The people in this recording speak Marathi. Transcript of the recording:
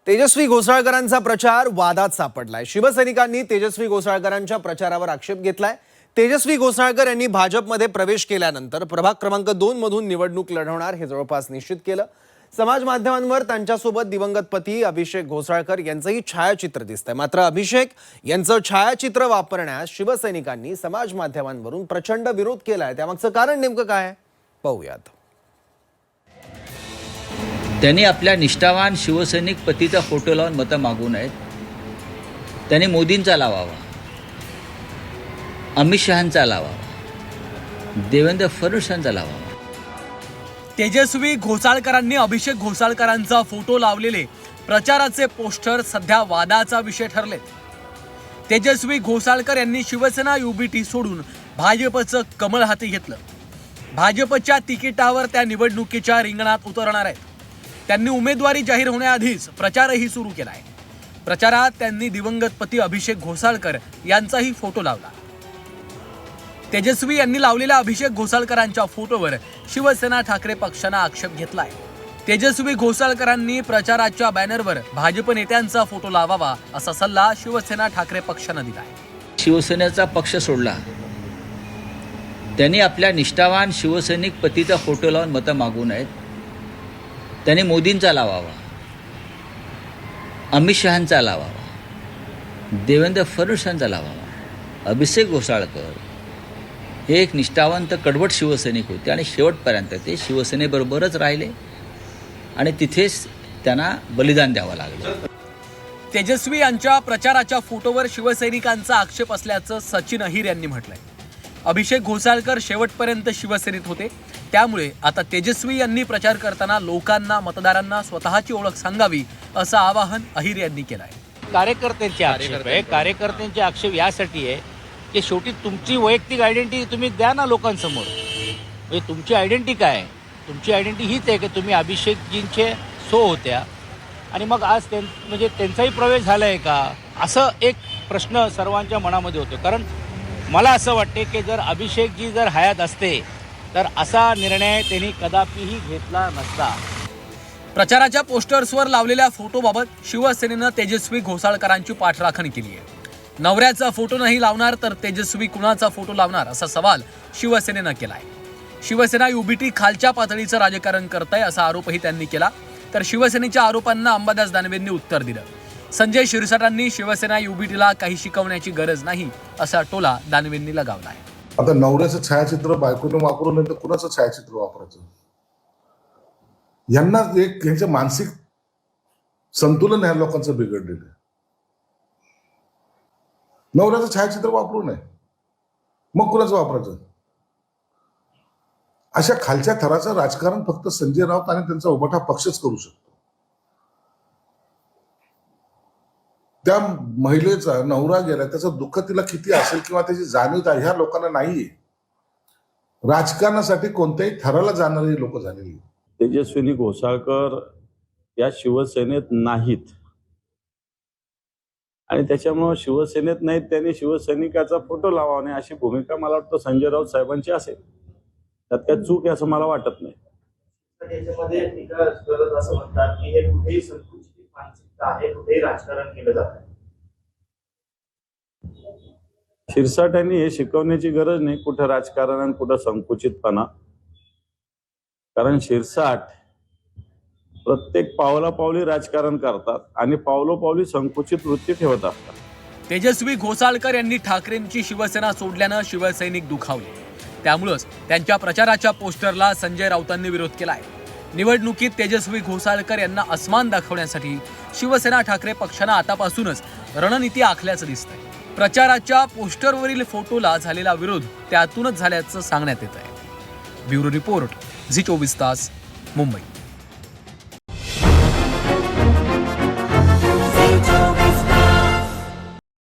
तेजस्वी घोसाळकरांचा प्रचार वादात सापडलाय। शिवसैनिकांनी तेजस्वी घोसाळकरांच्या प्रचारावर आक्षेप घेतलाय। तेजस्वी घोसाळकर यांनी भाजपमध्ये प्रवेश केल्यानंतर प्रभाग क्रमांक 2 मधून निवडणूक लढवणार हे जवळपास निश्चित केलं। समाज माध्यमांवर त्यांच्यासोबत दिवंगत पती अभिषेक घोसाळकर यांचंही छायाचित्र दिसतंय। मात्र अभिषेक यांचं छायाचित्र वापरण्यास शिवसैनिकांनी समाज माध्यमांवरून प्रचंड विरोध केलाय। त्यामागचं कारण नेमकं काय आहे पाहूयात। त्यांनी आपल्या निष्ठावान शिवसैनिक पतीचा फोटो लावून मतं मागू नयेत। त्यांनी मोदींचा लावावा, अमित शहांचा लावावा, देवेंद्र फडणवीसांचा लावावा। तेजस्वी घोसाळकरांनी अभिषेक घोसाळकरांचा फोटो लावलेले प्रचाराचे पोस्टर सध्या वादाचा विषय ठरलेत। तेजस्वी घोसाळकर यांनी शिवसेना युबीटी सोडून भाजपचं कमळ हाती घेतलं। भाजपच्या तिकिटावर त्या निवडणुकीच्या रिंगणात उतरणार आहेत। त्यांनी उमेदवारी जाहीर होण्याआधीच प्रचारही सुरू केलाय। प्रचारात त्यांनी दिवंगत पती अभिषेक घोसाळकर यांचाही फोटो लावला। तेजस्वी यांनी लावलेल्या अभिषेक घोसाळकरांच्या फोटोवर शिवसेना ठाकरे पक्षानं आक्षेप घेतलाय। तेजस्वी घोसाळकरांनी प्रचाराच्या बॅनरवर भाजप नेत्यांचा फोटो लावावा असा सल्ला शिवसेना ठाकरे पक्षानं दिलाय। शिवसेनेचा पक्ष सोडला, त्यांनी आपल्या निष्ठावान शिवसैनिक पतीचा फोटो लावून मतं मागू नयेत। त्यांनी मोदींचा लावावा, अमित शहांचा लावावा, देवेंद्र फडणवीसांचा लावावा। अभिषेक घोसाळकर हे एक निष्ठावंत कडवट शिवसैनिक होते आणि शेवटपर्यंत ते शिवसेनेबरोबरच राहिले आणि तिथेच त्यांना बलिदान द्यावं लागलं। तेजस्वी यांच्या प्रचाराच्या फोटोवर शिवसैनिकांचा आक्षेप असल्याचं सचिन अहिर यांनी म्हटलंय। अभिषेक घोसाळकर शेवटपर्यंत शिवसेनेत होते, त्यामुळे आता तेजस्वी यांनी प्रचार करताना लोकांना मतदारांना स्वतःची ओळख सांगावी असं आवाहन अहिर यांनी केलंय। कार्यकर्त्यांचे आक्षेप आहे, कार्यकर्त्यांचे आक्षेप यासाठी आहे की शेवटी तुमची वैयक्तिक आयडेंटिटी तुम्ही द्या ना लोकांसमोर। म्हणजे तुमची आयडेंटिटी काय आहे? तुमची आयडेंटिटी हीच आहे की तुम्ही अभिषेकजींचे सो होत्या आणि मग आज म्हणजे त्यांचाही प्रवेश झाला आहे का, असं एक प्रश्न सर्वांच्या मनामध्ये होतो। कारण मला असं वाटते की जर अभिषेकजी जर हयात असते तर असा निर्णय त्यांनी कदापिही घेतला नसता। प्रचाराच्या पोस्टर्सवर लावलेल्या फोटोबाबत शिवसेनेनं तेजस्वी घोसाळकरांची पाठराखण केली आहे। नवऱ्याचा फोटो नाही लावणार तर तेजस्वी कुणाचा फोटो लावणार असा सवाल शिवसेनेनं केलाय। शिवसेना युबीटी खालच्या पातळीचं राजकारण करताय असा आरोपही त्यांनी केला। तर शिवसेनेच्या आरोपांना अंबादास दानवेंनी उत्तर दिलं। संजय शिरसाटांनी शिवसेना युबीटीला काही शिकवण्याची गरज नाही असा टोला दानवेंनी लगावलाय। आता नवऱ्याचं छायाचित्र बायकोने वापरू नये तर कुणाचं छायाचित्र वापरायचं? यांना यांचं मानसिक संतुलन ह्या लोकांचं बिघडलेलं आहे। नवऱ्याचं छायाचित्र वापरू नये, मग कुणाचं वापरायचं? अशा खालच्या थराचं राजकारण फक्त संजय राऊत आणि त्यांचा उभाटा पक्षच करू शकतो। त्या महिलेचा नवरा गेला, त्याचं दुःख तिला किती असेल किंवा त्याची जाणीव ह्या लोकांना नाहीये। राजकारणासाठी कोणत्याही थराला जाणारी लोक झालेली। तेजस्विनी घोसाळकर या शिवसेनेत नाहीत आणि त्याच्यामुळे शिवसेनेत नाहीत, त्यांनी शिवसैनिकाचा फोटो लावावा नाही अशी भूमिका मला वाटतं संजय राऊत साहेबांची असेल। त्यात काय चूक आहे असं मला वाटत नाही। त्याच्यामध्ये टीका करत असं म्हणतात की हे कुठेही संकुचित मानसिकता आहे, कुठेही राजकारण केलं जात आहे। शिरसाट यांनी हे शिकवण्याची गरज नाही कुठं राजकारण आणि कुठं संकुचितपणा। कारण शिरसाट प्रत्येक पावलापावली राजकारण करतात आणि पावलोपावली संकुचित वृत्ती ठेवत असतात। तेजस्वी घोसाळकर यांनी ठाकरेंची शिवसेना सोडल्यानं शिवसैनिक दुखावले, त्यामुळेच त्यांच्या प्रचाराच्या पोस्टरला संजय राऊतांनी विरोध केलाय। निवडणुकीत तेजस्वी घोसाळकर यांना अस्मान दाखवण्यासाठी शिवसेना ठाकरे पक्षानं आतापासूनच रणनीती आखल्याचं दिसतंय। प्रचाराच्या पोस्टरवरील फोटोला झालेला विरोध त्यातूनच झाल्याचं सांगण्यात येत आहे। ब्युरो रिपोर्ट, झी 24 तास, मुंबई।